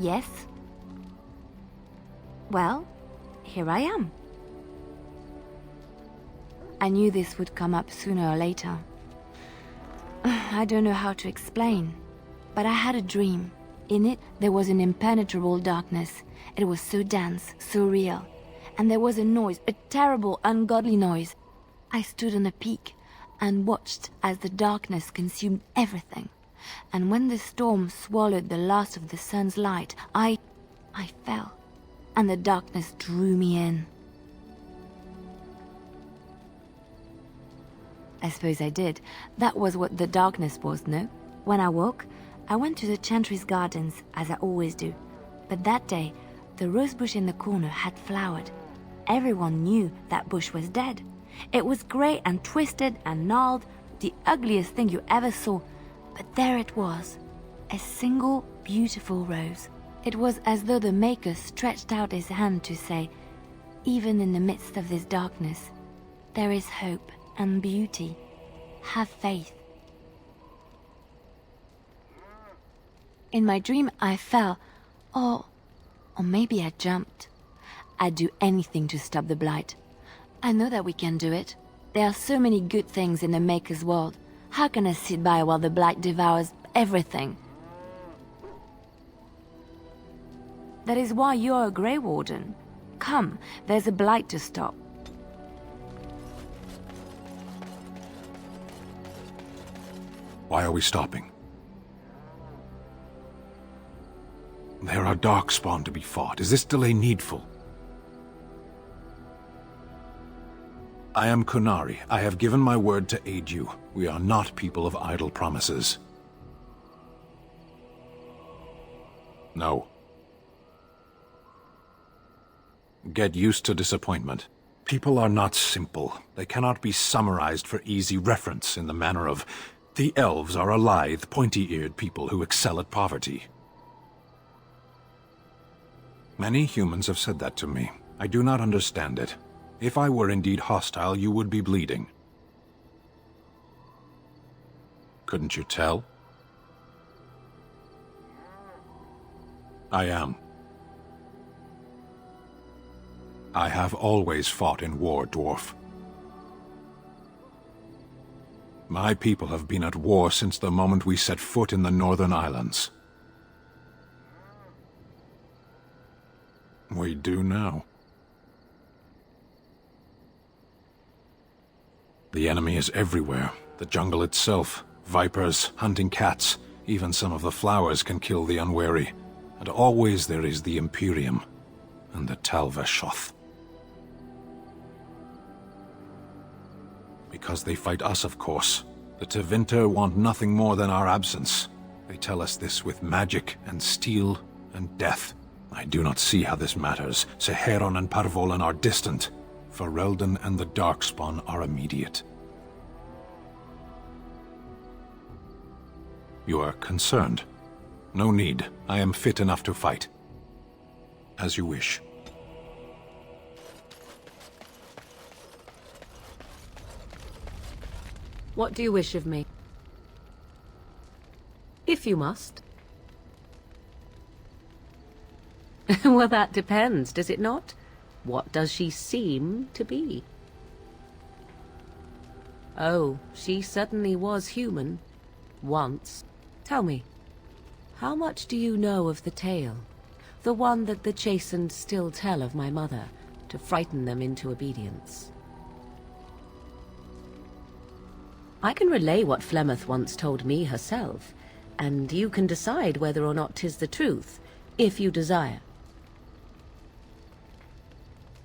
Yes? Well, here I am. I knew this would come up sooner or later. I don't know how to explain, but I had a dream. In it, there was an impenetrable darkness. It was so dense, so real. And there was a noise, a terrible, ungodly noise. I stood on a peak and watched as the darkness consumed everything. And when the storm swallowed the last of the sun's light, I fell, and the darkness drew me in. I suppose I did. That was what the darkness was, no? When I woke, I went to the Chantry's gardens, as I always do. But that day, the rose bush in the corner had flowered. Everyone knew that bush was dead. It was grey and twisted and gnarled, the ugliest thing you ever saw. But there it was, a single beautiful rose. It was as though the Maker stretched out his hand to say, even in the midst of this darkness, there is hope and beauty. Have faith. In my dream, I fell, or maybe I jumped. I'd do anything to stop the blight. I know that we can do it. There are so many good things in the Maker's world. How can I sit by while the blight devours everything? That is why you're a Grey Warden. Come, there's a blight to stop. Why are we stopping? There are darkspawn to be fought. Is this delay needful? I am Kunari. I have given my word to aid you. We are not people of idle promises. No. Get used to disappointment. People are not simple. They cannot be summarized for easy reference in the manner of, the elves are a lithe, pointy-eared people who excel at poverty. Many humans have said that to me. I do not understand it. If I were indeed hostile, you would be bleeding. Couldn't you tell? I am. I have always fought in war, dwarf. My people have been at war since the moment we set foot in the Northern Islands. We do now. The enemy is everywhere. The jungle itself, vipers, hunting cats, even some of the flowers can kill the unwary. And always there is the Imperium and the Talvashoth. Because they fight us, of course. The Tevinter want nothing more than our absence. They tell us this with magic and steel and death. I do not see how this matters. Seheron and Parvolan are distant. Ferelden and the Darkspawn are immediate. You are concerned. No need. I am fit enough to fight. As you wish. What do you wish of me? If you must. Well, that depends, does it not? What does she seem to be? Oh, she certainly was human. Once. Tell me, how much do you know of the tale? The one that the chastened still tell of my mother, to frighten them into obedience. I can relay what Flemeth once told me herself, and you can decide whether or not 'tis the truth, if you desire.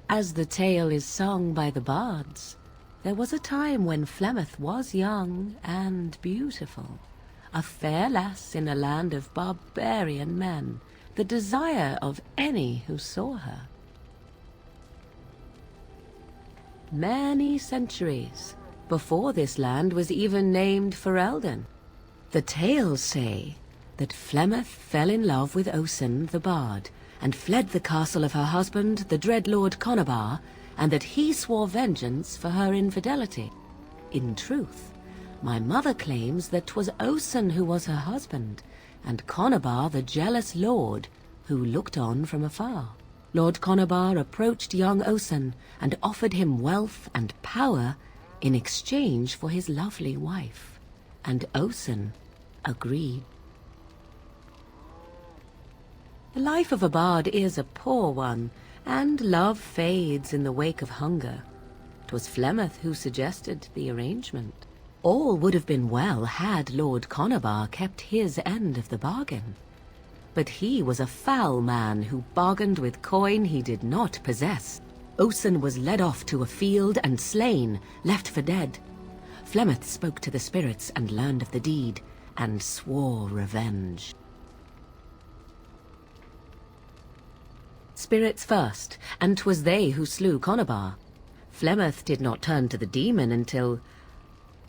As the tale is sung by the bards, there was a time when Flemeth was young and beautiful, a fair lass in a land of barbarian men, the desire of any who saw her. Many centuries before this land was even named Ferelden. The tales say that Flemeth fell in love with Osen the Bard, and fled the castle of her husband, the dread Lord Conabar, and that he swore vengeance for her infidelity. In truth, my mother claims that 'twas Osen who was her husband, and Conabar the jealous lord, who looked on from afar. Lord Conobar approached young Osen and offered him wealth and power in exchange for his lovely wife, and Osen agreed. The life of a bard is a poor one, and love fades in the wake of hunger. 'Twas Flemeth who suggested the arrangement. All would have been well had Lord Conobar kept his end of the bargain. But he was a foul man who bargained with coin he did not possess. Osen was led off to a field and slain, left for dead. Flemeth spoke to the spirits and learned of the deed, and swore revenge. Spirits first, and 'twas they who slew Conobar. Flemeth did not turn to the demon until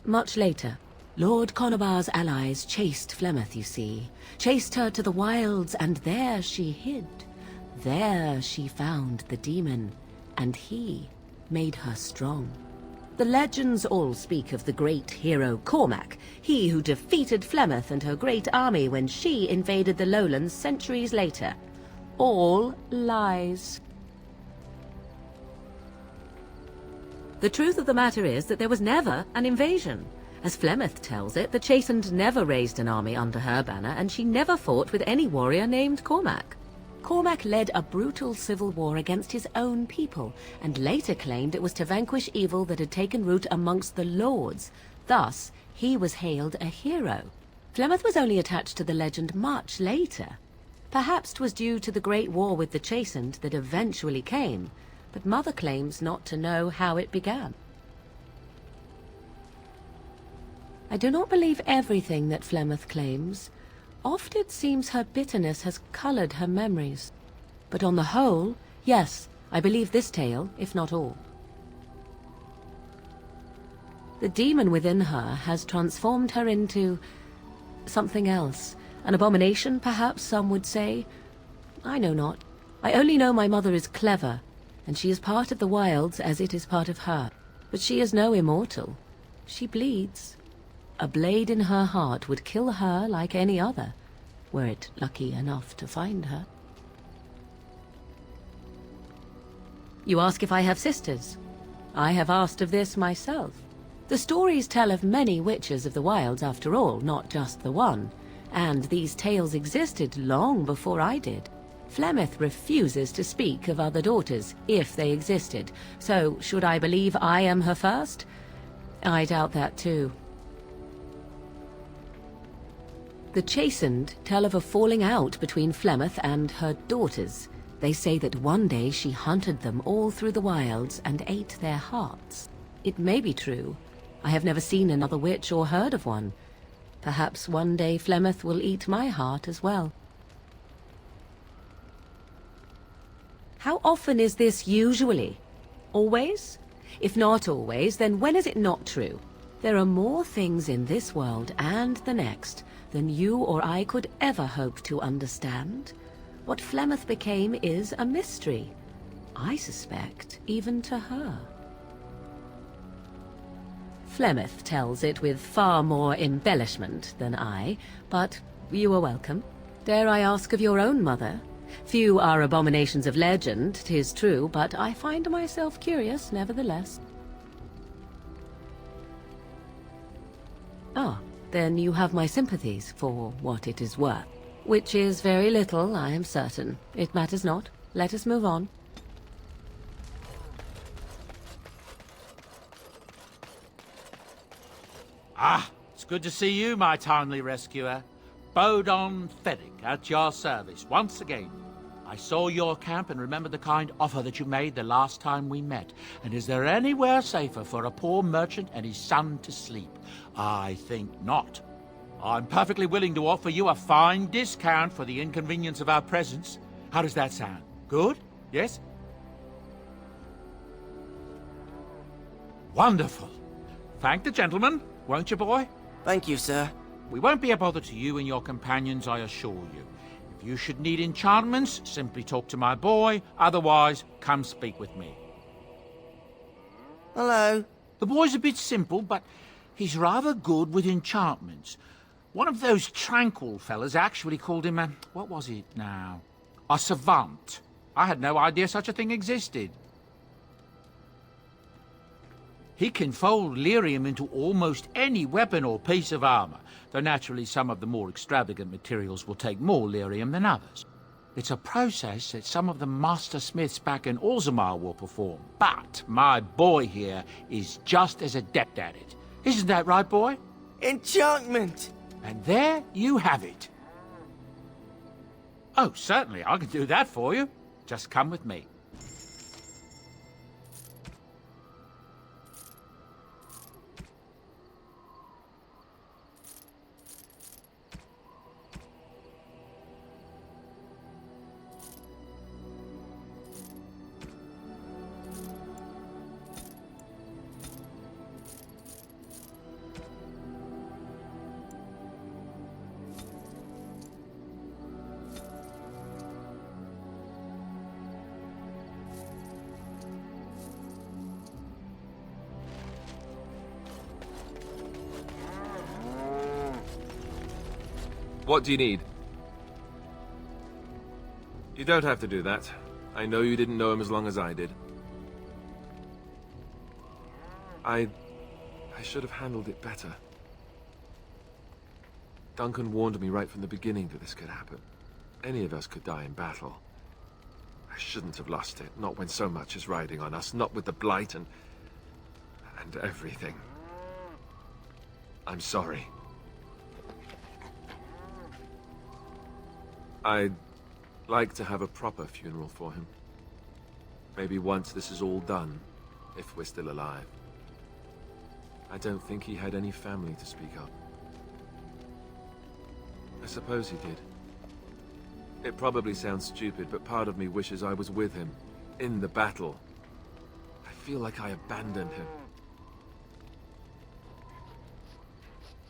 much later. Lord Conobar's allies chased Flemeth, you see, chased her to the wilds, and there she hid. There she found the demon, and he made her strong. The legends all speak of the great hero Cormac, he who defeated Flemeth and her great army when she invaded the lowlands centuries later. All lies. The truth of the matter is that there was never an invasion. As Flemeth tells it, the Chastened never raised an army under her banner, and she never fought with any warrior named Cormac. Cormac led a brutal civil war against his own people, and later claimed it was to vanquish evil that had taken root amongst the lords. Thus, he was hailed a hero. Flemeth was only attached to the legend much later. Perhaps 'twas due to the great war with the Chastened that eventually came, but Mother claims not to know how it began. I do not believe everything that Flemeth claims. Oft it seems her bitterness has coloured her memories. But on the whole, yes, I believe this tale, if not all. The demon within her has transformed her into something else. An abomination, perhaps some would say. I know not. I only know my mother is clever, and she is part of the wilds as it is part of her. But she is no immortal. She bleeds. A blade in her heart would kill her like any other, were it lucky enough to find her. You ask if I have sisters. I have asked of this myself. The stories tell of many witches of the wilds after all, not just the one, and these tales existed long before I did. Flemeth refuses to speak of other daughters, if they existed, so should I believe I am her first? I doubt that too. The Chastened tell of a falling out between Flemeth and her daughters. They say that one day she hunted them all through the wilds and ate their hearts. It may be true. I have never seen another witch or heard of one. Perhaps one day Flemeth will eat my heart as well. How often is this usually? Always? If not always, then when is it not true? There are more things in this world and the next than you or I could ever hope to understand. What Flemeth became is a mystery, I suspect, even to her. Flemeth tells it with far more embellishment than I, but you are welcome. Dare I ask of your own mother? Few are abominations of legend, 'tis true, but I find myself curious nevertheless. Ah, then you have my sympathies for what it is worth. Which is very little, I am certain. It matters not. Let us move on. Ah, it's good to see you, my timely rescuer. Bodon Fenwick, at your service, once again. I saw your camp and remember the kind offer that you made the last time we met. And is there anywhere safer for a poor merchant and his son to sleep? I think not. I'm perfectly willing to offer you a fine discount for the inconvenience of our presence. How does that sound? Good? Yes? Wonderful. Thank the gentleman, won't you, boy? Thank you, sir. We won't be a bother to you and your companions, I assure you. If you should need enchantments, simply talk to my boy. Otherwise, come speak with me. Hello. The boy's a bit simple, but he's rather good with enchantments. One of those tranquil fellas actually called him, what was it now? A savant. I had no idea such a thing existed. He can fold lyrium into almost any weapon or piece of armor, though naturally some of the more extravagant materials will take more lyrium than others. It's a process that some of the master smiths back in Orzammar will perform, but my boy here is just as adept at it. Isn't that right, boy? Enchantment! And there you have it. Oh, certainly, I can do that for you. Just come with me. What do you need? You don't have to do that. I know you didn't know him as long as I did. I should have handled it better. Duncan warned me right from the beginning that this could happen. Any of us could die in battle. I shouldn't have lost it, not when so much is riding on us, not with the Blight and everything. I'm sorry. I'd like to have a proper funeral for him. Maybe once this is all done, if we're still alive. I don't think he had any family to speak of. I suppose he did. It probably sounds stupid, but part of me wishes I was with him, in the battle. I feel like I abandoned him.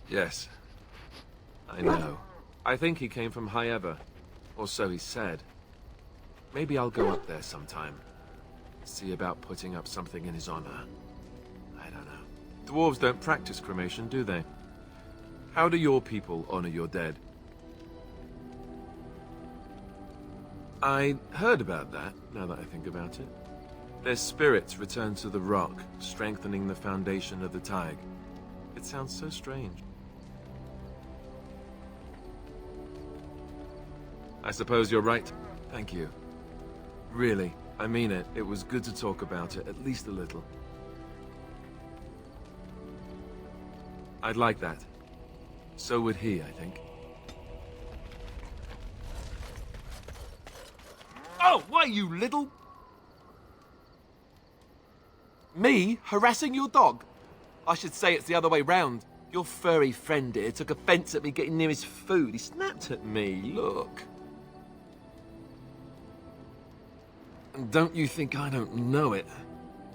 Yes, I know. I think he came from High Ever. Or so he said. Maybe I'll go up there sometime. See about putting up something in his honor. I don't know. Dwarves don't practice cremation, do they? How do your people honor your dead? I heard about that, now that I think about it. Their spirits return to the rock, strengthening the foundation of the Tig. It sounds so strange. I suppose you're right. Thank you. Really, I mean it. It was good to talk about it, at least a little. I'd like that. So would he, I think. Oh, why, you little... Me harassing your dog? I should say it's the other way round. Your furry friend here took offense at me getting near his food. He snapped at me, look. Don't you think I don't know it?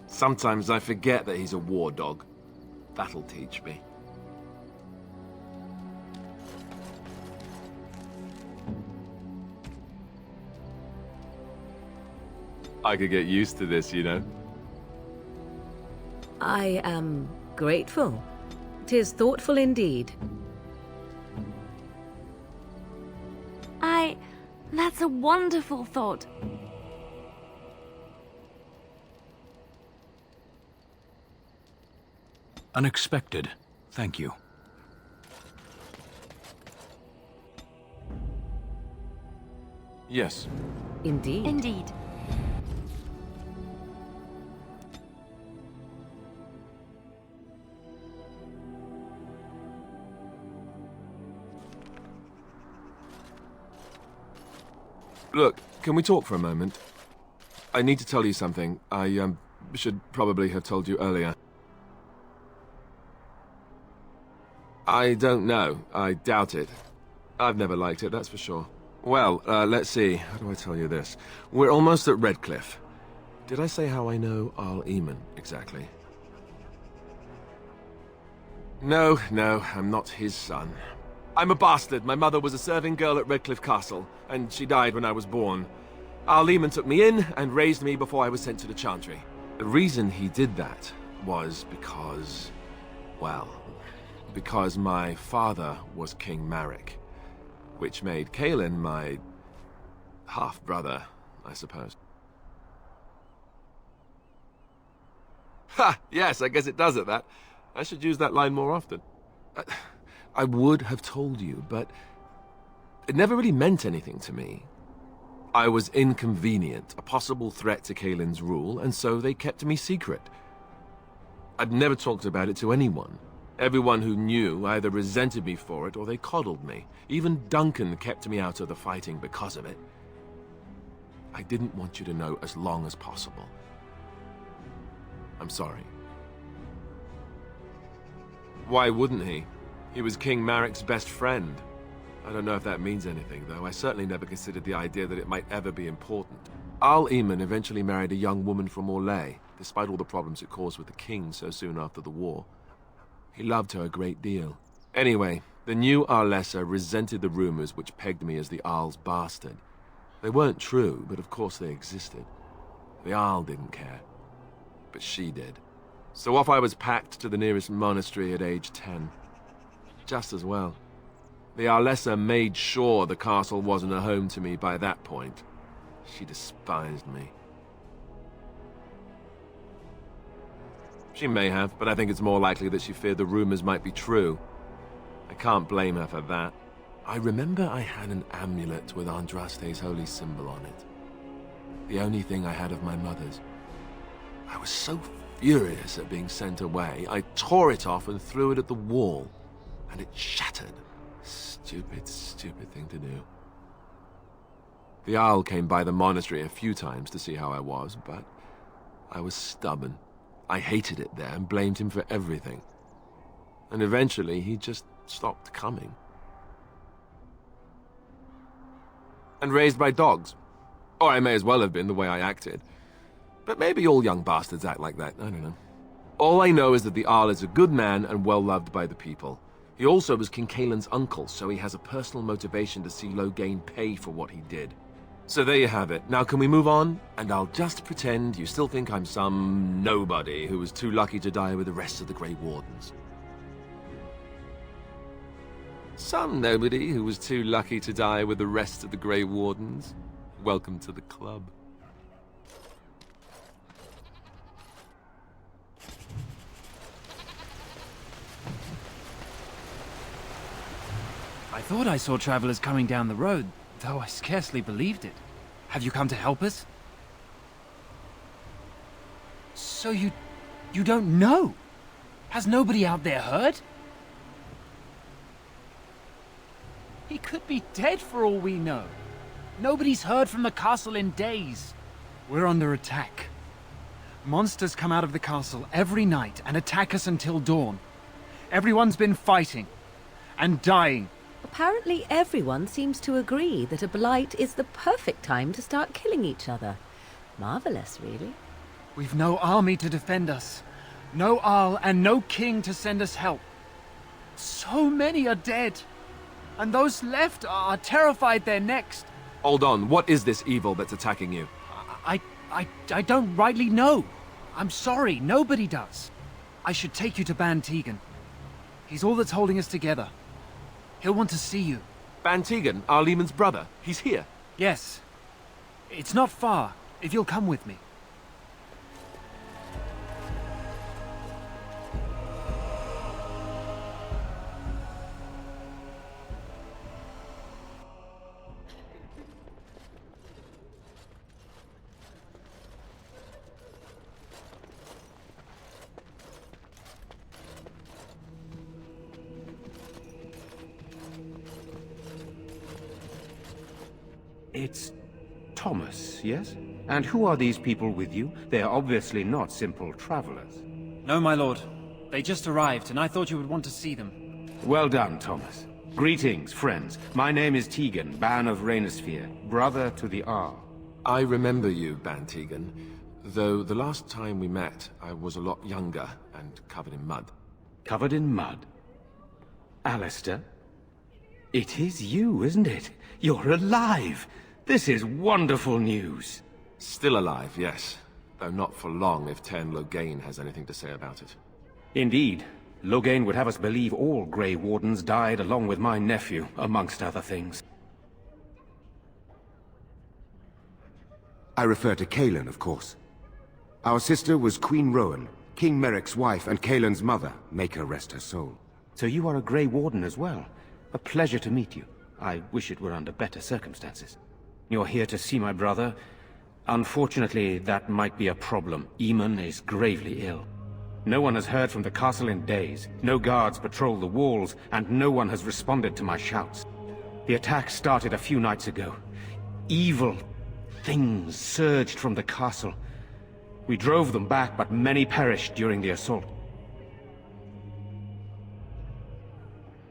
Sometimes I forget that he's a war dog. That'll teach me. I could get used to this, you know. I am grateful. 'Tis thoughtful indeed. That's a wonderful thought. Unexpected. Thank you. Yes. Indeed. Indeed. Look, can we talk for a moment? I need to tell you something. I, should probably have told you earlier. I don't know. I doubt it. I've never liked it, that's for sure. Well, let's see. How do I tell you this? We're almost at Redcliffe. Did I say how I know Arl Eamon, exactly? No, I'm not his son. I'm a bastard. My mother was a serving girl at Redcliffe Castle, and she died when I was born. Arl Eamon took me in and raised me before I was sent to the Chantry. The reason he did that was because... well... because my father was King Marek, which made Caelan my... half-brother, I suppose. Ha! Yes, I guess it does at that. I should use that line more often. I would have told you, but it never really meant anything to me. I was inconvenient, a possible threat to Kaelin's rule, and so they kept me secret. I'd never talked about it to anyone. Everyone who knew either resented me for it or they coddled me. Even Duncan kept me out of the fighting because of it. I didn't want you to know as long as possible. I'm sorry. Why wouldn't he? He was King Marek's best friend. I don't know if that means anything, though. I certainly never considered the idea that it might ever be important. Arl Eamon eventually married a young woman from Orlais, despite all the problems it caused with the king so soon after the war. He loved her a great deal. Anyway, the new Arlessa resented the rumors which pegged me as the Arl's bastard. They weren't true, but of course they existed. The Arl didn't care, but she did. So off I was packed to the nearest monastery at age 10. Just as well. The Arlessa made sure the castle wasn't a home to me by that point. She despised me. She may have, but I think it's more likely that she feared the rumors might be true. I can't blame her for that. I remember I had an amulet with Andraste's holy symbol on it. The only thing I had of my mother's. I was so furious at being sent away, I tore it off and threw it at the wall, and it shattered. Stupid, stupid thing to do. The Arl came by the monastery a few times to see how I was, but I was stubborn. I hated it there and blamed him for everything. And eventually, he just stopped coming. And raised by dogs. Or I may as well have been the way I acted. But maybe all young bastards act like that, I don't know. All I know is that the Arl is a good man and well-loved by the people. He also was King Kaelin's uncle, so he has a personal motivation to see Loghain pay for what he did. So there you have it. Now can we move on? And I'll just pretend you still think I'm some nobody who was too lucky to die with the rest of the Grey Wardens. Some nobody who was too lucky to die with the rest of the Grey Wardens. Welcome to the club. I thought I saw travelers coming down the road, though I scarcely believed it. Have you come to help us? So you don't know? Has nobody out there heard? He could be dead for all we know. Nobody's heard from the castle in days. We're under attack. Monsters come out of the castle every night and attack us until dawn. Everyone's been fighting and dying. Apparently everyone seems to agree that a blight is the perfect time to start killing each other. Marvelous, really. We've no army to defend us. No Arl and no king to send us help. So many are dead. And those left are terrified they're next. Hold on, what is this evil that's attacking you? I don't rightly know. I'm sorry, nobody does. I should take you to Ban Tegan. He's all that's holding us together. He'll want to see you. Ban Tegan, Arl Eamon's brother. He's here. Yes. It's not far, if you'll come with me. It's Thomas, yes? And who are these people with you? They are obviously not simple travelers. No, my lord. They just arrived, and I thought you would want to see them. Well done, Thomas. Greetings, friends. My name is Tegan, Ban of Rainersphere, brother to the Arl. I remember you, Ban Tegan, though the last time we met, I was a lot younger and covered in mud. Covered in mud? Alistair? It is you, isn't it? You're alive! This is wonderful news. Still alive, yes. Though not for long if Tern Loghain has anything to say about it. Indeed. Loghain would have us believe all Grey Wardens died along with my nephew, amongst other things. I refer to Kaelin, of course. Our sister was Queen Rowan, King Merrick's wife and Kaelin's mother. Make her rest her soul. So you are a Grey Warden as well. A pleasure to meet you. I wish it were under better circumstances. You're here to see my brother. Unfortunately, that might be a problem. Eamon is gravely ill. No one has heard from the castle in days. No guards patrol the walls, and no one has responded to my shouts. The attack started a few nights ago. Evil things surged from the castle. We drove them back, but many perished during the assault.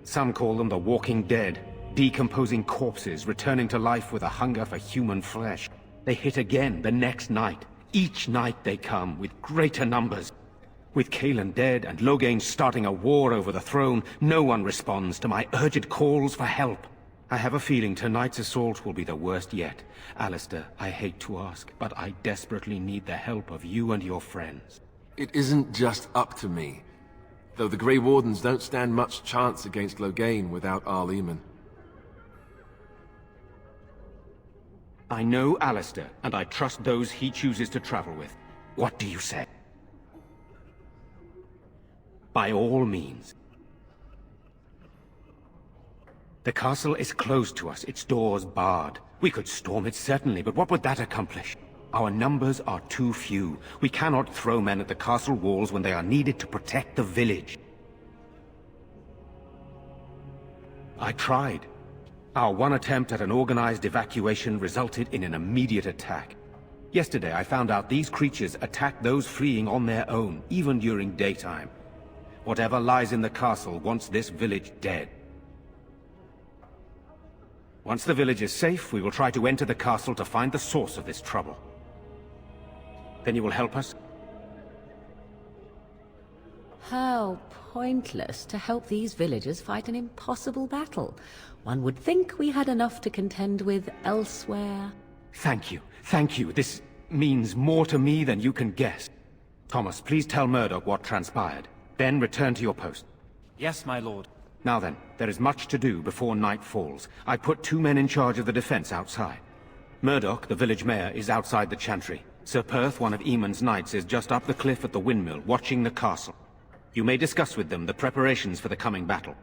Some call them the Walking Dead, decomposing corpses returning to life with a hunger for human flesh. They hit again the next night. Each night they come, with greater numbers. With Kaelin dead and Loghain starting a war over the throne, no one responds to my urgent calls for help. I have a feeling tonight's assault will be the worst yet. Alistair, I hate to ask, but I desperately need the help of you and your friends. It isn't just up to me. Though the Grey Wardens don't stand much chance against Loghain without Arl Eamon. I know Alistair, and I trust those he chooses to travel with. What do you say? By all means. The castle is closed to us, its doors barred. We could storm it certainly, but what would that accomplish? Our numbers are too few. We cannot throw men at the castle walls when they are needed to protect the village. I tried. Our one attempt at an organized evacuation resulted in an immediate attack. Yesterday I found out these creatures attack those fleeing on their own, even during daytime. Whatever lies in the castle wants this village dead. Once the village is safe, we will try to enter the castle to find the source of this trouble. Then you will help us? How pointless to help these villagers fight an impossible battle. One would think we had enough to contend with elsewhere. Thank you. Thank you. This means more to me than you can guess. Thomas, please tell Murdoch what transpired. Then return to your post. Yes, my lord. Now then, there is much to do before night falls. I put 2 men in charge of the defense outside. Murdoch, the village mayor, is outside the chantry. Sir Perth, one of Eamon's knights, is just up the cliff at the windmill, watching the castle. You may discuss with them the preparations for the coming battle.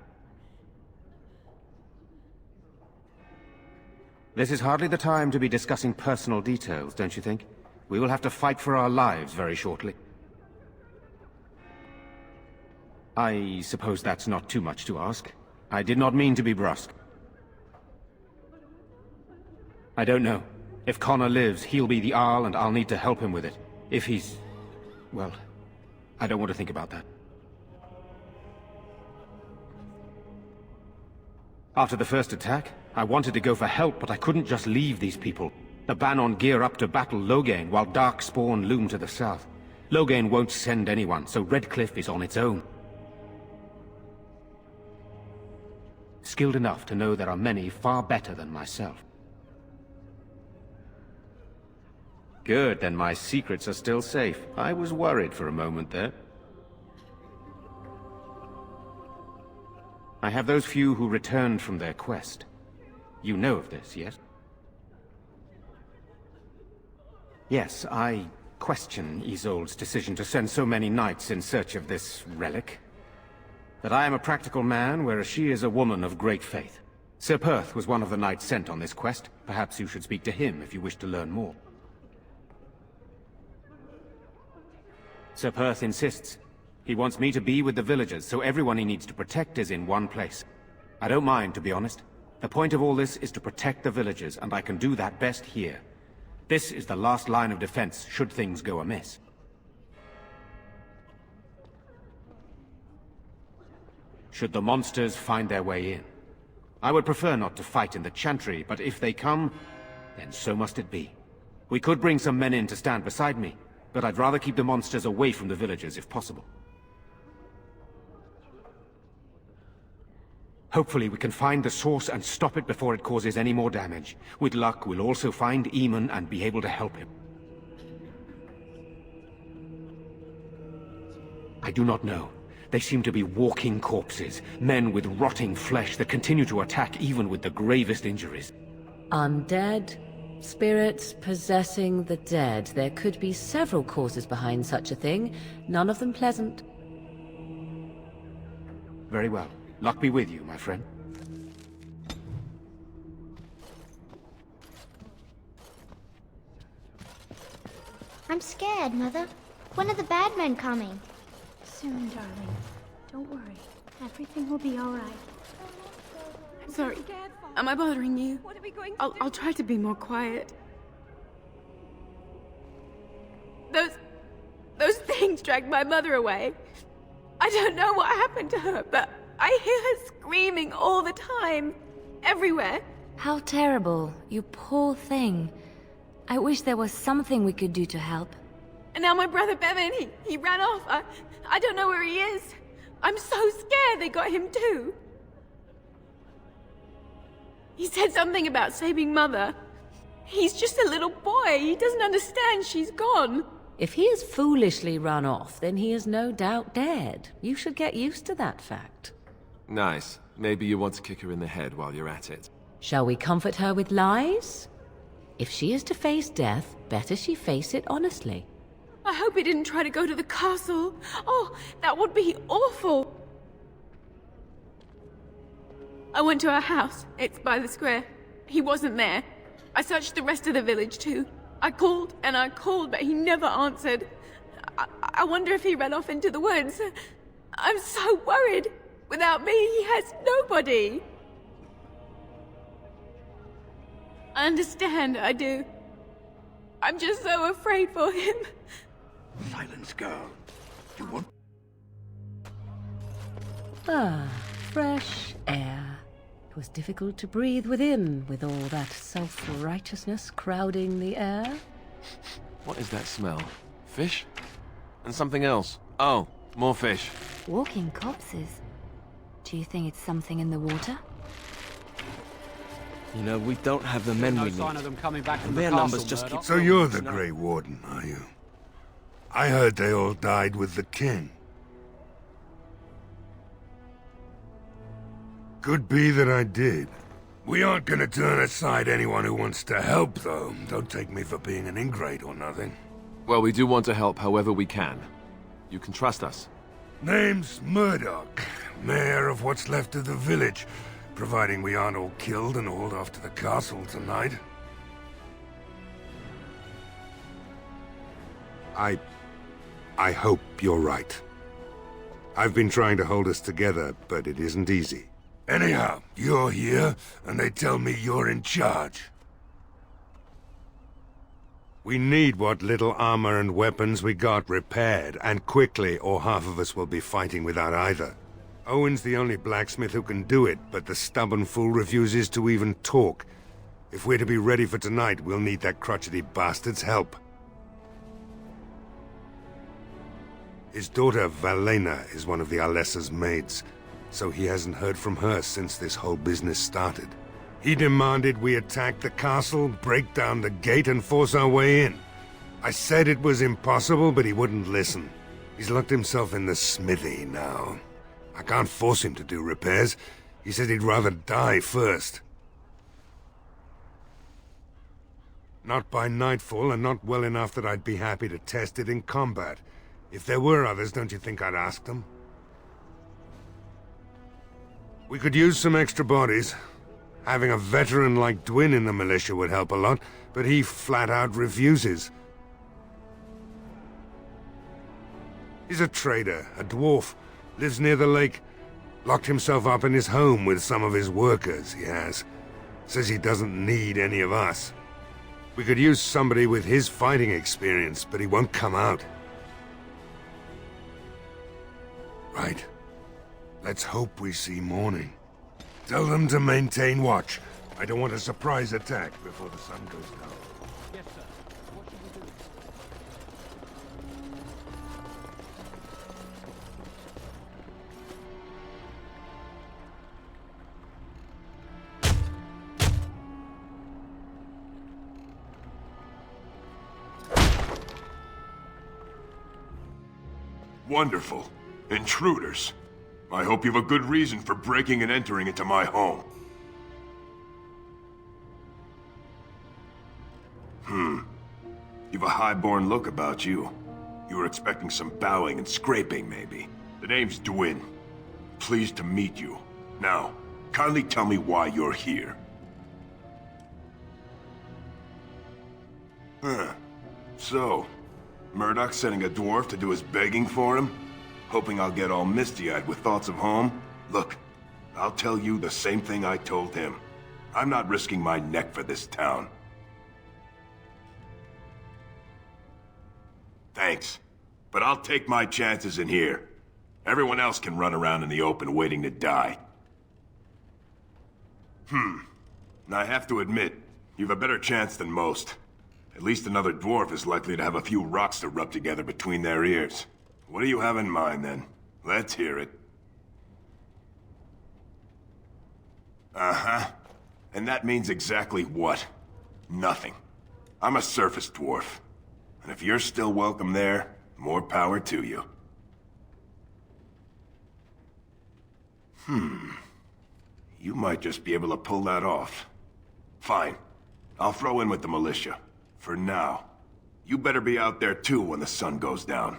This is hardly the time to be discussing personal details, don't you think? We will have to fight for our lives very shortly. I suppose that's not too much to ask. I did not mean to be brusque. I don't know. If Connor lives, he'll be the Arl and I'll need to help him with it. If he's... well, I don't want to think about that. After the first attack, I wanted to go for help, but I couldn't just leave these people. The Bannon gear up to battle Loghain, while Darkspawn loom to the south. Loghain won't send anyone, so Redcliffe is on its own. Skilled enough to know there are many far better than myself. Good, then my secrets are still safe. I was worried for a moment there. I have those few who returned from their quest. You know of this, yes? Yes, I question Isolde's decision to send so many knights in search of this relic. But I am a practical man, whereas she is a woman of great faith. Sir Perth was one of the knights sent on this quest. Perhaps you should speak to him if you wish to learn more. Sir Perth insists. He wants me to be with the villagers, so everyone he needs to protect is in one place. I don't mind, to be honest. The point of all this is to protect the villagers, and I can do that best here. This is the last line of defense, should things go amiss. Should the monsters find their way in. I would prefer not to fight in the chantry, but if they come, then so must it be. We could bring some men in to stand beside me, but I'd rather keep the monsters away from the villagers if possible. Hopefully we can find the source and stop it before it causes any more damage. With luck, we'll also find Eamon and be able to help him. I do not know. They seem to be walking corpses, men with rotting flesh that continue to attack even with the gravest injuries. Undead, Spirits possessing the dead. There could be several causes behind such a thing, none of them pleasant. Very well. Luck be with you, my friend. I'm scared, Mother. When are the bad men coming? Soon, darling. Don't worry. Everything will be all right. Sorry. Am I bothering you? What are we going to do? I'll try to be more quiet. Those things dragged my mother away. I don't know what happened to her, but I hear her screaming all the time. Everywhere. How terrible, you poor thing. I wish there was something we could do to help. And now my brother Bevan, he ran off. I don't know where he is. I'm so scared they got him too. He said something about saving Mother. He's just a little boy. He doesn't understand she's gone. If he has foolishly run off, then he is no doubt dead. You should get used to that fact. Nice. Maybe you want to kick her in the head while you're at it. Shall we comfort her with lies? If she is to face death, better she face it honestly. I hope he didn't try to go to the castle. Oh, that would be awful. I went to our house. It's by the square. He wasn't there. I searched the rest of the village too. I called and I called, but he never answered. I wonder if he ran off into the woods. I'm so worried. Without me, he has nobody. I understand, I do. I'm just so afraid for him. Silence, girl. You want... Ah, fresh air. It was difficult to breathe within, with all that self-righteousness crowding the air. What is that smell? Fish? And something else. Oh, more fish. Walking corpses. Do you think it's something in the water? You know, we don't have the men we need. No sign of them coming back from the Their castle, numbers just keep... So you're the Grey Warden, are you? I heard they all died with the king. Could be that I did. We aren't gonna turn aside anyone who wants to help, though. Don't take me for being an ingrate or nothing. Well, we do want to help however we can. You can trust us. Name's Murdoch, mayor of what's left of the village, providing we aren't all killed and hauled off to the castle tonight. I hope you're right. I've been trying to hold us together, but it isn't easy. Anyhow, you're here, and they tell me you're in charge. We need what little armor and weapons we got repaired, and quickly, or half of us will be fighting without either. Owen's the only blacksmith who can do it, but the stubborn fool refuses to even talk. If we're to be ready for tonight, we'll need that crotchety bastard's help. His daughter, Valena, is one of the Alessa's maids, so he hasn't heard from her since this whole business started. He demanded we attack the castle, break down the gate, and force our way in. I said it was impossible, but he wouldn't listen. He's locked himself in the smithy now. I can't force him to do repairs. He said he'd rather die first. Not by nightfall, and not well enough that I'd be happy to test it in combat. If there were others, don't you think I'd ask them? We could use some extra bodies. Having a veteran like Dwin in the militia would help a lot, but he flat out refuses. He's a trader, a dwarf, lives near the lake. Locked himself up in his home with some of his workers, he has. Says he doesn't need any of us. We could use somebody with his fighting experience, but he won't come out. Right. Let's hope we see morning. Tell them to maintain watch. I don't want a surprise attack before the sun goes down. Yes, sir. What should we do? Wonderful. Intruders. I hope you have a good reason for breaking and entering into my home. You've a high-born look about you. You were expecting some bowing and scraping, maybe. The name's Dwyn. Pleased to meet you. Now, kindly tell me why you're here. So, Murdoch's sending a dwarf to do his begging for him? Hoping I'll get all misty-eyed with thoughts of home? Look, I'll tell you the same thing I told him. I'm not risking my neck for this town. Thanks, but I'll take my chances in here. Everyone else can run around in the open waiting to die. I have to admit, you've a better chance than most. At least another dwarf is likely to have a few rocks to rub together between their ears. What do you have in mind, then? Let's hear it. Uh-huh. And that means exactly what? Nothing. I'm a surface dwarf. And if you're still welcome there, more power to you. You might just be able to pull that off. Fine. I'll throw in with the militia. For now. You better be out there too when the sun goes down.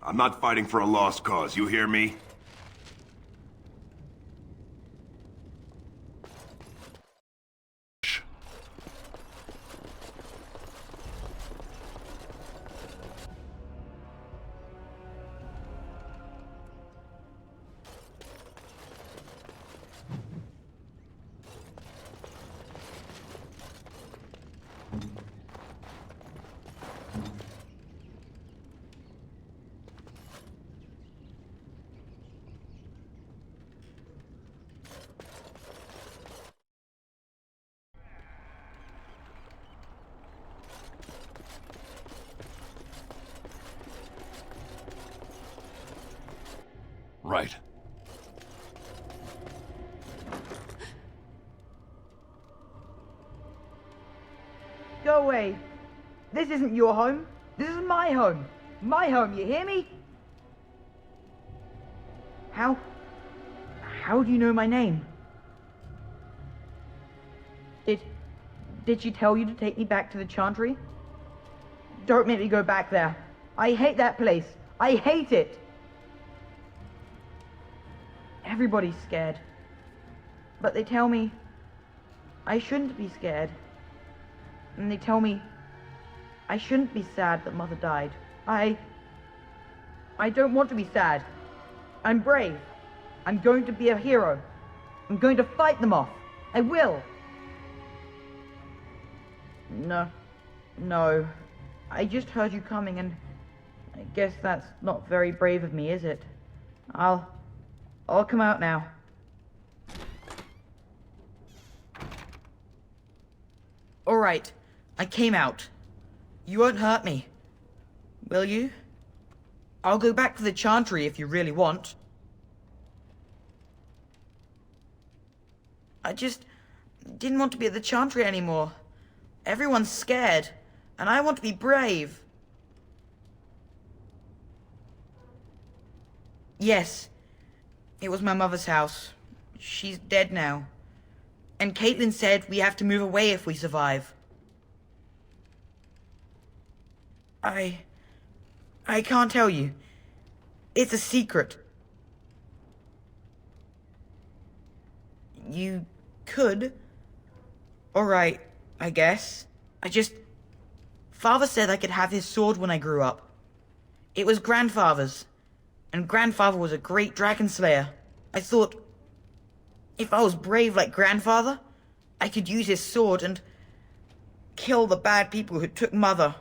I'm not fighting for a lost cause, you hear me? Right. Go away. This isn't your home. This is my home. My home, you hear me? How do you know my name? Did she tell you to take me back to the Chantry? Don't make me go back there. I hate that place. I hate it. Everybody's scared. But they tell me I shouldn't be scared. And they tell me I shouldn't be sad that Mother died. I don't want to be sad. I'm brave. I'm going to be a hero. I'm going to fight them off. I will. No. I just heard you coming and I guess that's not very brave of me, is it? I'll come out now. All right. I came out. You won't hurt me. Will you? I'll go back to the Chantry if you really want. I just didn't want to be at the Chantry anymore. Everyone's scared, and I want to be brave. Yes, it was my mother's house. She's dead now. And Caitlin said we have to move away if we survive. I can't tell you. It's a secret. You could. Alright, I guess. Father said I could have his sword when I grew up. It was Grandfather's. And Grandfather was a great dragon slayer. I thought, if I was brave like Grandfather, I could use his sword and kill the bad people who took Mother.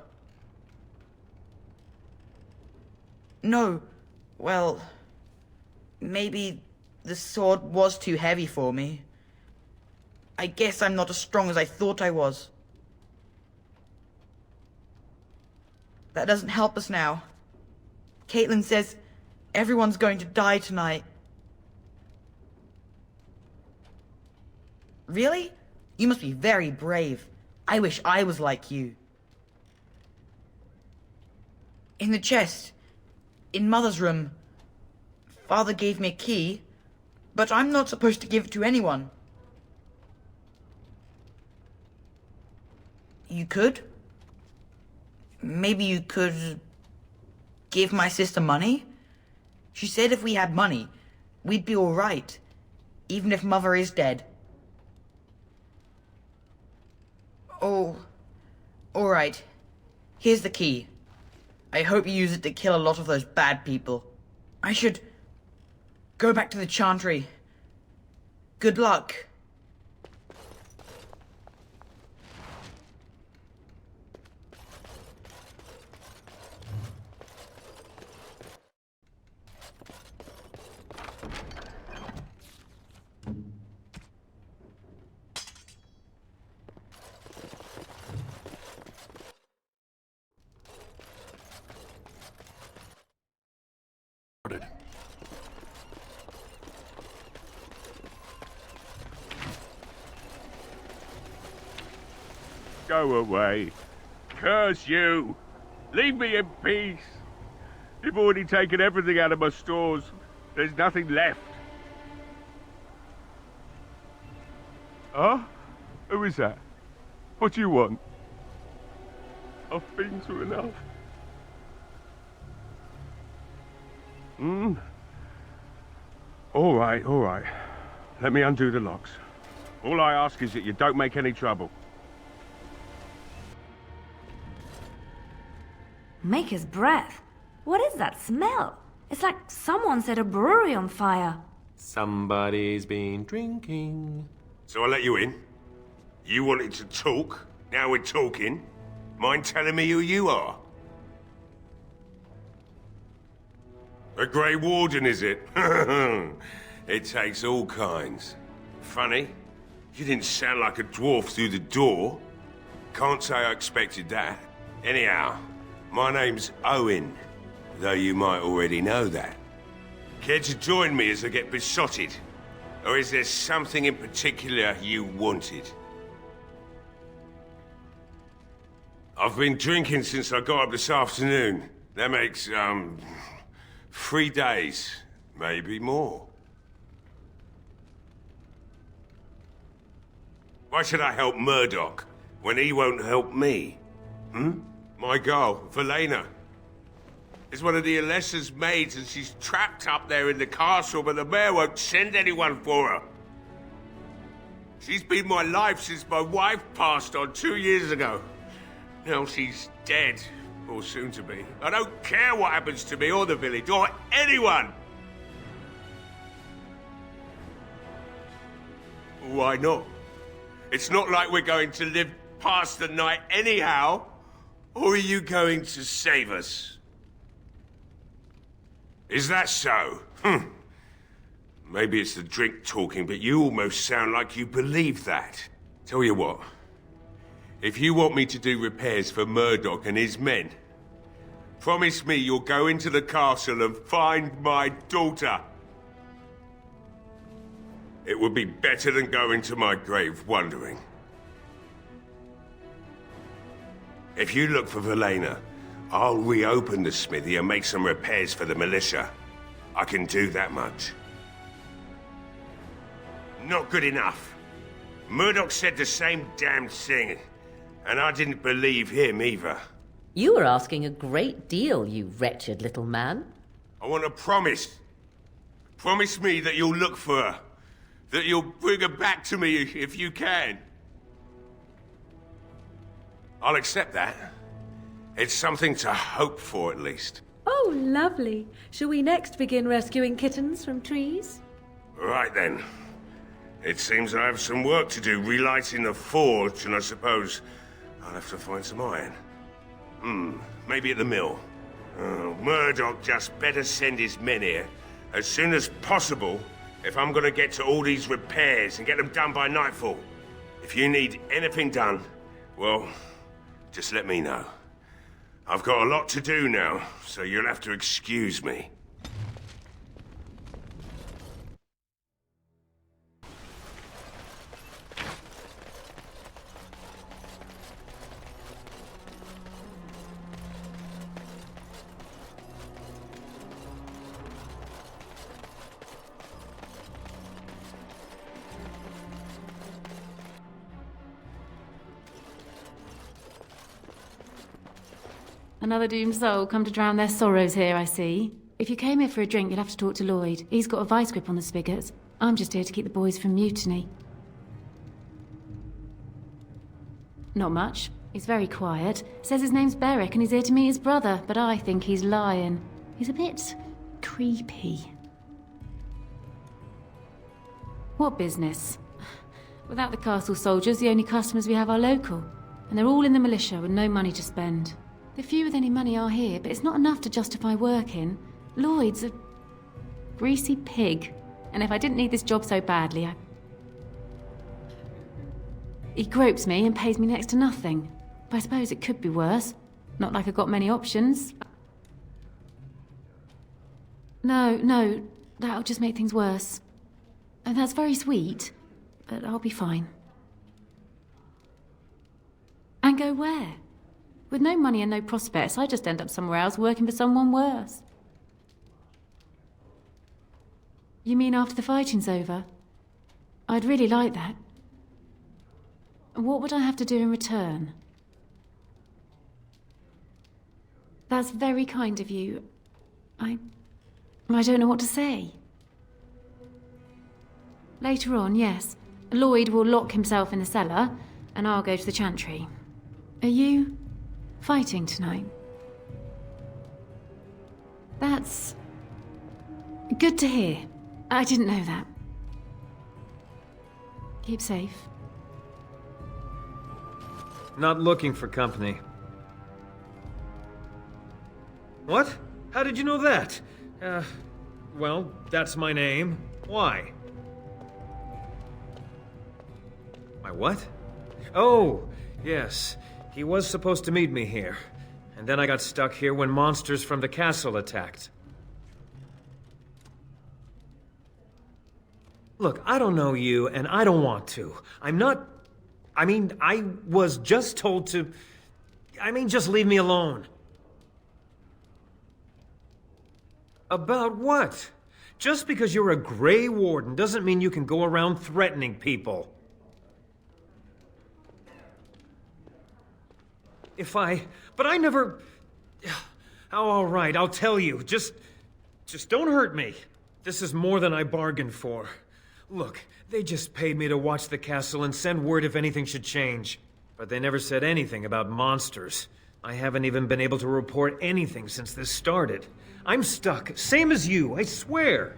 No, well, maybe the sword was too heavy for me. I guess I'm not as strong as I thought I was. That doesn't help us now. Caitlin says everyone's going to die tonight. Really? You must be very brave. I wish I was like you. In the chest, in Mother's room, Father gave me a key, but I'm not supposed to give it to anyone. You could? maybe you could give my sister money? She said if we had money, we'd be all right, even if Mother is dead. Oh, all right. Here's the key. I hope you use it to kill a lot of those bad people. I should go back to the Chantry. Good luck. Go away. Curse you! Leave me in peace! You've already taken everything out of my stores. There's nothing left. Huh? Who is that? What do you want? I've been through enough. All right. Let me undo the locks. All I ask is that you don't make any trouble. Maker's breath. What is that smell? It's like someone set a brewery on fire. Somebody's been drinking. So I let you in. You wanted to talk. Now we're talking. Mind telling me who you are? A Grey Warden, is it? It takes all kinds. Funny, you didn't sound like a dwarf through the door. Can't say I expected that. Anyhow, my name's Owen, though you might already know that. Care to join me as I get besotted? Or is there something in particular you wanted? I've been drinking since I got up this afternoon. That makes, 3 days, maybe more. Why should I help Murdoch when he won't help me? My girl, Valena, is one of the Alessa's maids and she's trapped up there in the castle, but the mayor won't send anyone for her. She's been my life since my wife passed on 2 years ago. Now she's dead, or soon to be. I don't care what happens to me or the village, or anyone! Why not? It's not like we're going to live past the night anyhow. Or are you going to save us? Is that so? Maybe it's the drink talking, but you almost sound like you believe that. Tell you what, if you want me to do repairs for Murdoch and his men, promise me you'll go into the castle and find my daughter. It would be better than going to my grave wondering. If you look for Valena, I'll reopen the smithy and make some repairs for the militia. I can do that much. Not good enough. Murdoch said the same damn thing, and I didn't believe him either. You were asking a great deal, you wretched little man. I want a promise. Promise me that you'll look for her. That you'll bring her back to me if you can. I'll accept that. It's something to hope for, at least. Oh, lovely. Shall we next begin rescuing kittens from trees? Right then. It seems I have some work to do relighting the forge, and I suppose I'll have to find some iron. Maybe at the mill. Murdoch just better send his men here as soon as possible if I'm gonna get to all these repairs and get them done by nightfall. If you need anything done, well, just let me know. I've got a lot to do now, so you'll have to excuse me. Another doomed soul come to drown their sorrows here, I see. If you came here for a drink, you'd have to talk to Lloyd. He's got a vice grip on the spigots. I'm just here to keep the boys from mutiny. Not much. He's very quiet. Says his name's Beric and he's here to meet his brother, but I think he's lying. He's a bit creepy. What business? Without the castle soldiers, the only customers we have are local. And they're all in the militia with no money to spend. The few with any money are here, but it's not enough to justify working. Lloyd's a greasy pig. And if I didn't need this job so badly, he gropes me and pays me next to nothing. But I suppose it could be worse. Not like I've got many options. No, that'll just make things worse. And that's very sweet, but I'll be fine. And go where? With no money and no prospects, I just end up somewhere else working for someone worse. You mean after the fighting's over? I'd really like that. What would I have to do in return? That's very kind of you. I don't know what to say. Later on, yes. Lloyd will lock himself in the cellar, and I'll go to the chantry. Are you fighting tonight? That's good to hear. I didn't know that. Keep safe. Not looking for company. What? How did you know that? Well, that's my name. Why? My what? Oh, yes. He was supposed to meet me here. And then I got stuck here when monsters from the castle attacked. Look, I don't know you, and I don't want to. I was just told to... just leave me alone. About what? Just because you're a Grey Warden doesn't mean you can go around threatening people. But I never... Oh, all right, I'll tell you. Just don't hurt me. This is more than I bargained for. Look, they just paid me to watch the castle and send word if anything should change. But they never said anything about monsters. I haven't even been able to report anything since this started. I'm stuck, same as you, I swear.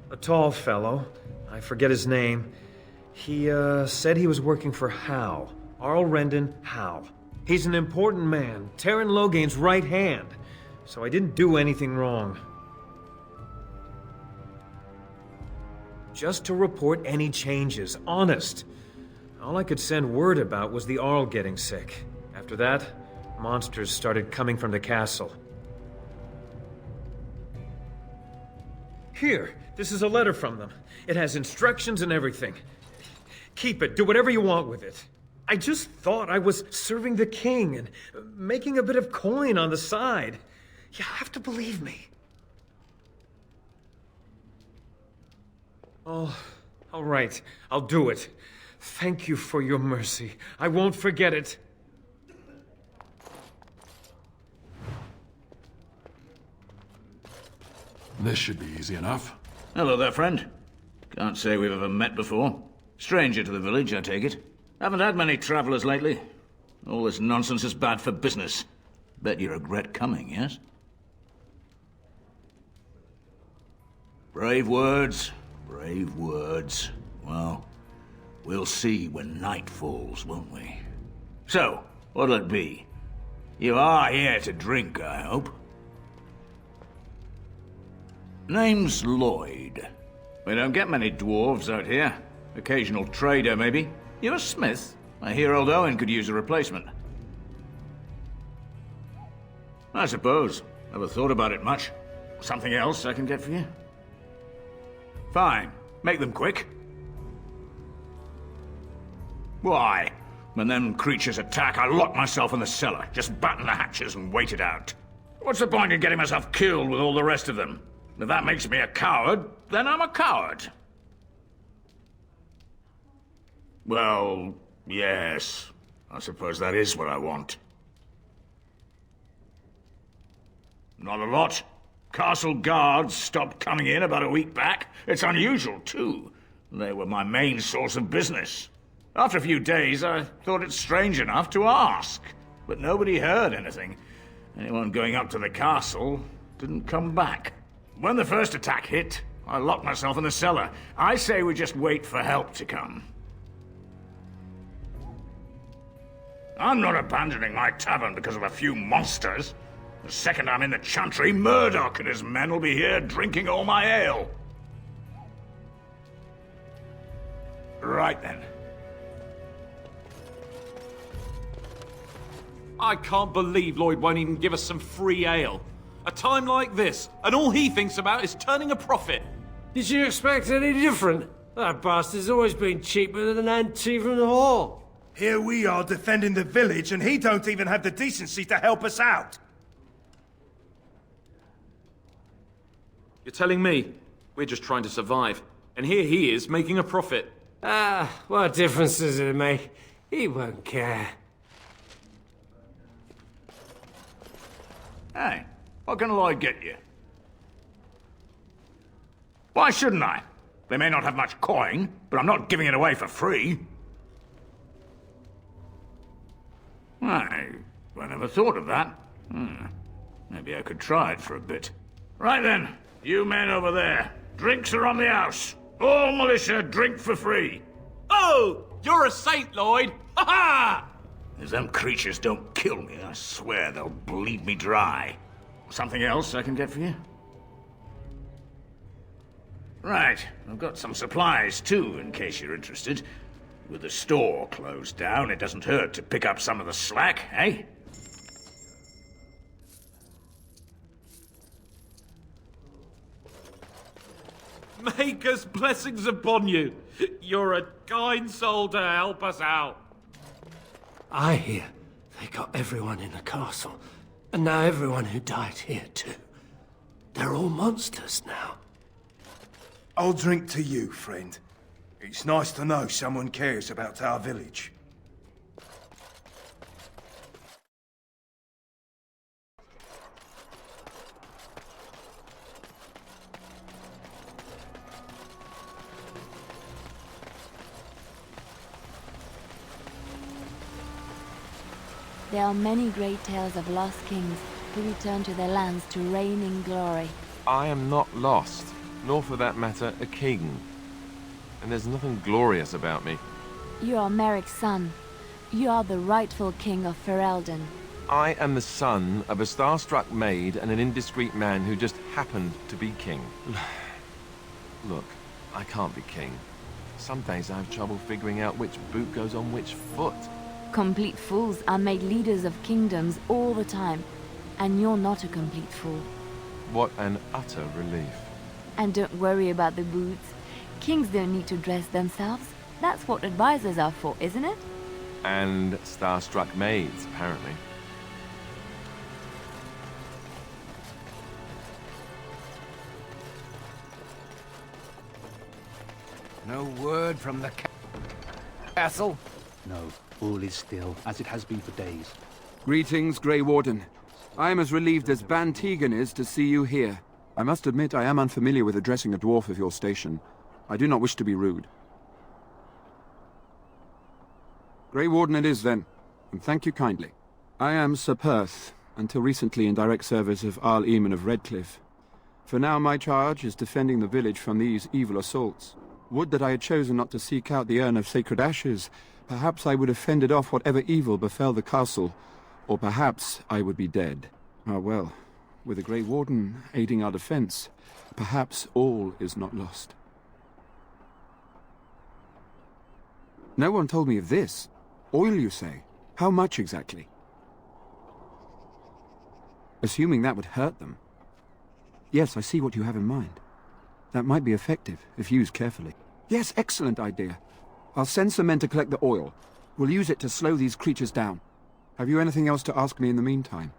A tall fellow, I forget his name. He, said he was working for Hal. Arl Rendon Hal. He's an important man, Terran Logain's right hand. So I didn't do anything wrong. Just to report any changes, honest. All I could send word about was the Arl getting sick. After that, monsters started coming from the castle. Here, this is a letter from them. It has instructions and everything. Keep it, do whatever you want with it. I just thought I was serving the king and making a bit of coin on the side. You have to believe me. Oh, all right, I'll do it. Thank you for your mercy. I won't forget it. This should be easy enough. Hello there, friend. Can't say we've ever met before. Stranger to the village, I take it. Haven't had many travelers lately. All this nonsense is bad for business. Bet you regret coming, yes? Brave words, brave words. Well, we'll see when night falls, won't we? So, what'll it be? You are here to drink, I hope? Name's Lloyd. We don't get many dwarves out here. Occasional trader, maybe. You're a smith. I hear old Owen could use a replacement. I suppose. Never thought about it much. Something else I can get for you? Fine. Make them quick. Why? When them creatures attack, I lock myself in the cellar. Just batten the hatches and wait it out. What's the point in getting myself killed with all the rest of them? If that makes me a coward, then I'm a coward. Well, yes. I suppose that is what I want. Not a lot. Castle guards stopped coming in about a week back. It's unusual, too. They were my main source of business. After a few days, I thought it strange enough to ask. But nobody heard anything. Anyone going up to the castle didn't come back. When the first attack hit, I locked myself in the cellar. I say we just wait for help to come. I'm not abandoning my tavern because of a few monsters. The second I'm in the chantry, Murdoch and his men will be here drinking all my ale. Right then. I can't believe Lloyd won't even give us some free ale. A time like this, and all he thinks about is turning a profit. Did you expect any different? That bastard's always been cheaper than an Antivan whore. Here we are defending the village, and he don't even have the decency to help us out. You're telling me we're just trying to survive, and here he is making a profit. Ah, what difference does it make? He won't care. Hey, what can Lloyd get you? Why shouldn't I? They may not have much coin, but I'm not giving it away for free. I never thought of that. Maybe I could try it for a bit. Right then, you men over there. Drinks are on the house. All militia drink for free. Oh, you're a saint, Lloyd. Ha ha! If them creatures don't kill me, I swear they'll bleed me dry. Something else I can get for you? Right, I've got some supplies too, in case you're interested. With the store closed down, it doesn't hurt to pick up some of the slack, eh? Maker's blessings upon you. You're a kind soul to help us out. I hear they got everyone in the castle, and now everyone who died here too. They're all monsters now. I'll drink to you, friend. It's nice to know someone cares about our village. There are many great tales of lost kings who return to their lands to reign in glory. I am not lost, nor for that matter, a king. And there's nothing glorious about me. You are Merrick's son. You are the rightful king of Ferelden. I am the son of a star-struck maid and an indiscreet man who just happened to be king. Look, I can't be king. Some days I have trouble figuring out which boot goes on which foot. Complete fools are made leaders of kingdoms all the time, and you're not a complete fool. What an utter relief. And don't worry about the boots. Kings don't need to dress themselves. That's what advisors are for, isn't it? And star-struck maids, apparently. No word from the castle? No, all is still, as it has been for days. Greetings, Grey Warden. I am as relieved as Ban Tegan is to see you here. I must admit I am unfamiliar with addressing a dwarf of your station. I do not wish to be rude. Grey Warden it is, then, and thank you kindly. I am Sir Perth, until recently in direct service of Arl Eamon of Redcliffe. For now my charge is defending the village from these evil assaults. Would that I had chosen not to seek out the urn of sacred ashes. Perhaps I would have fended off whatever evil befell the castle, or perhaps I would be dead. Ah well, with the Grey Warden aiding our defense, perhaps all is not lost. No one told me of this. Oil, you say? How much exactly? Assuming that would hurt them. Yes, I see what you have in mind. That might be effective, if used carefully. Yes, excellent idea. I'll send some men to collect the oil. We'll use it to slow these creatures down. Have you anything else to ask me in the meantime?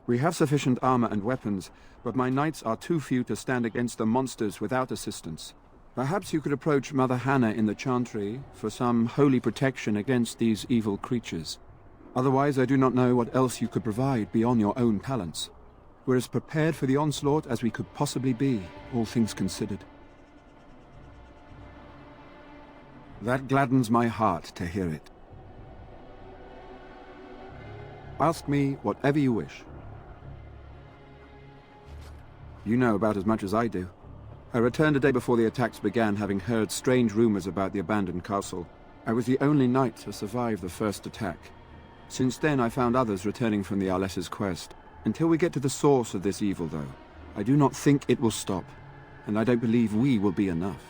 We have sufficient armor and weapons, but my knights are too few to stand against the monsters without assistance. Perhaps you could approach Mother Hannah in the Chantry for some holy protection against these evil creatures. Otherwise, I do not know what else you could provide beyond your own talents. We're as prepared for the onslaught as we could possibly be, all things considered. That gladdens my heart to hear it. Ask me whatever you wish. You know about as much as I do. I returned a day before the attacks began, having heard strange rumors about the abandoned castle. I was the only knight to survive the first attack. Since then, I found others returning from the Arlessa's quest. Until we get to the source of this evil, though, I do not think it will stop, and I don't believe we will be enough.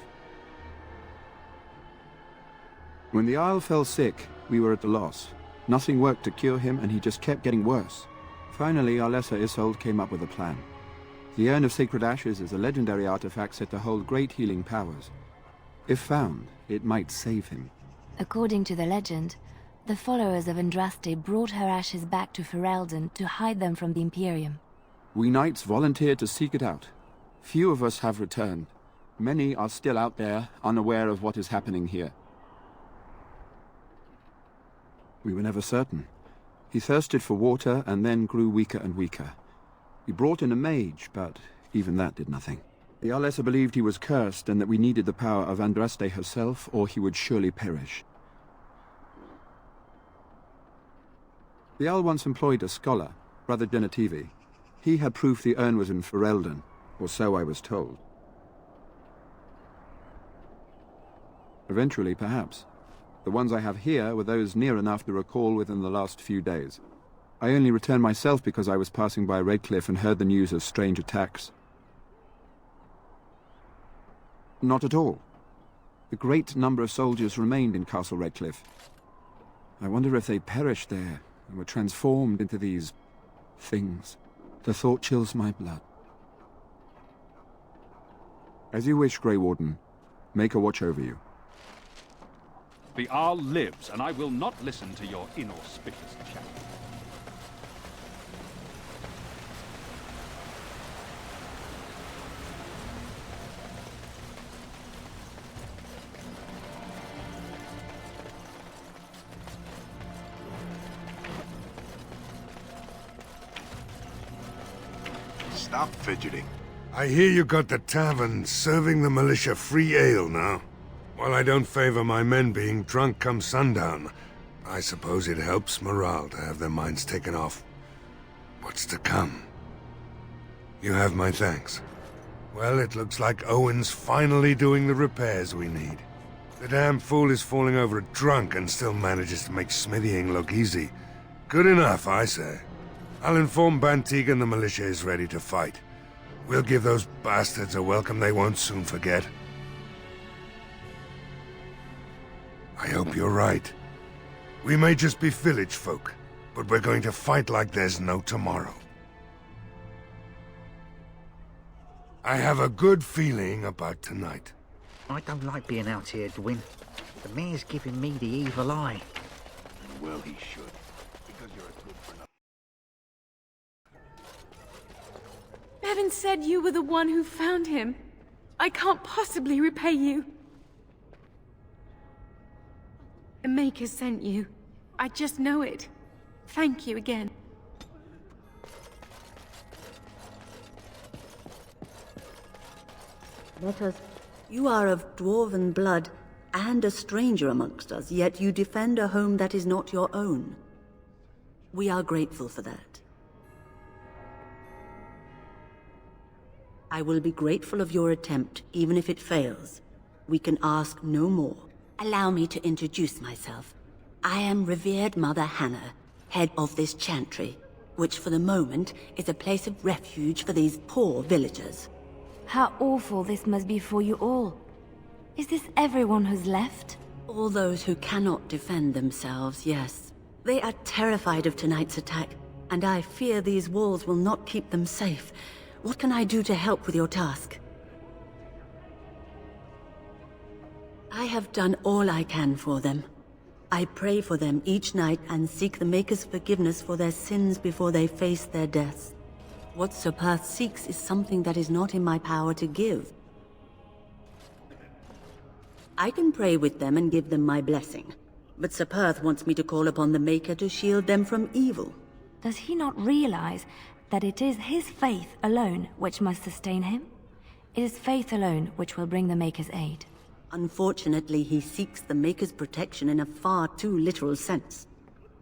When the Isle fell sick, we were at a loss. Nothing worked to cure him, and he just kept getting worse. Finally, Arlessa Isolde came up with a plan. The Urn of Sacred Ashes is a legendary artifact said to hold great healing powers. If found, it might save him. According to the legend, the followers of Andraste brought her ashes back to Ferelden to hide them from the Imperium. We knights volunteered to seek it out. Few of us have returned. Many are still out there, unaware of what is happening here. We were never certain. He thirsted for water and then grew weaker and weaker. We brought in a mage, but even that did nothing. The Arlessa believed he was cursed and that we needed the power of Andraste herself, or he would surely perish. The Jarl once employed a scholar, Brother Genetivi. He had proof the urn was in Ferelden, or so I was told. Eventually, perhaps. The ones I have here were those near enough to recall within the last few days. I only returned myself because I was passing by Redcliffe and heard the news of strange attacks. Not at all. A great number of soldiers remained in Castle Redcliffe. I wonder if they perished there and were transformed into these things. The thought chills my blood. As you wish, Grey Warden. Make a watch over you. The Jarl lives, and I will not listen to your inauspicious chat. Stop fidgeting. I hear you got the tavern serving the militia free ale now. While I don't favor my men being drunk come sundown, I suppose it helps morale to have their minds taken off what's to come. You have my thanks. Well, it looks like Owen's finally doing the repairs we need. The damn fool is falling over drunk and still manages to make smithying look easy. Good enough, I say. I'll inform Bantig and the militia is ready to fight. We'll give those bastards a welcome they won't soon forget. I hope you're right. We may just be village folk, but we're going to fight like there's no tomorrow. I have a good feeling about tonight. I don't like being out here, Dwyn. The mayor's giving me the evil eye. Well, he should. Because you're a good for nothing. Bevan said you were the one who found him. I can't possibly repay you. The Maker sent you. I just know it. Thank you again. Let us. You are of dwarven blood and a stranger amongst us, yet you defend a home that is not your own. We are grateful for that. I will be grateful of your attempt, even if it fails. We can ask no more. Allow me to introduce myself. I am revered Mother Hannah, head of this chantry, which for the moment is a place of refuge for these poor villagers. How awful this must be for you all. Is this everyone who's left? All those who cannot defend themselves, yes. They are terrified of tonight's attack, and I fear these walls will not keep them safe. What can I do to help with your task? I have done all I can for them. I pray for them each night and seek the Maker's forgiveness for their sins before they face their deaths. What Sir Perth seeks is something that is not in my power to give. I can pray with them and give them my blessing. But Sir Perth wants me to call upon the Maker to shield them from evil. Does he not realize that it is his faith alone which must sustain him? It is faith alone which will bring the Maker's aid. Unfortunately, he seeks the Maker's protection in a far too literal sense.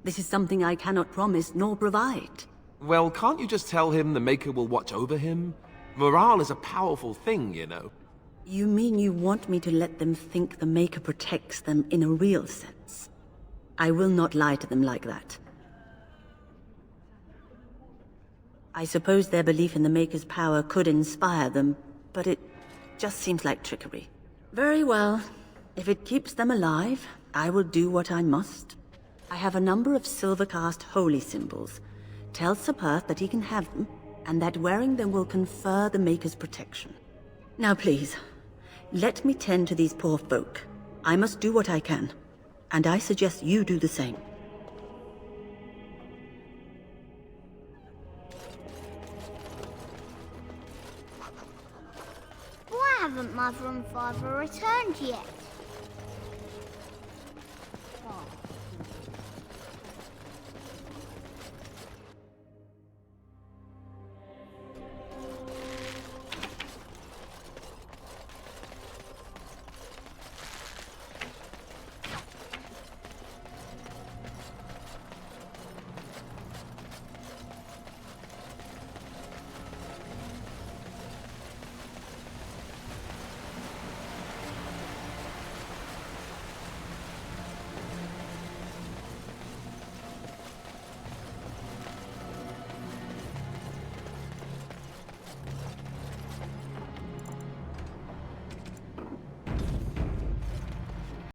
This is something I cannot promise nor provide. Well, can't you just tell him the Maker will watch over him? Morale is a powerful thing, you know. You mean you want me to let them think the Maker protects them in a real sense? I will not lie to them like that. I suppose their belief in the Maker's power could inspire them, but it just seems like trickery. Very well. If it keeps them alive, I will do what I must. I have a number of silver-cast holy symbols. Tell Sir Perth that he can have them, and that wearing them will confer the Maker's protection. Now please, let me tend to these poor folk. I must do what I can, and I suggest you do the same. Why haven't Mother and Father returned yet?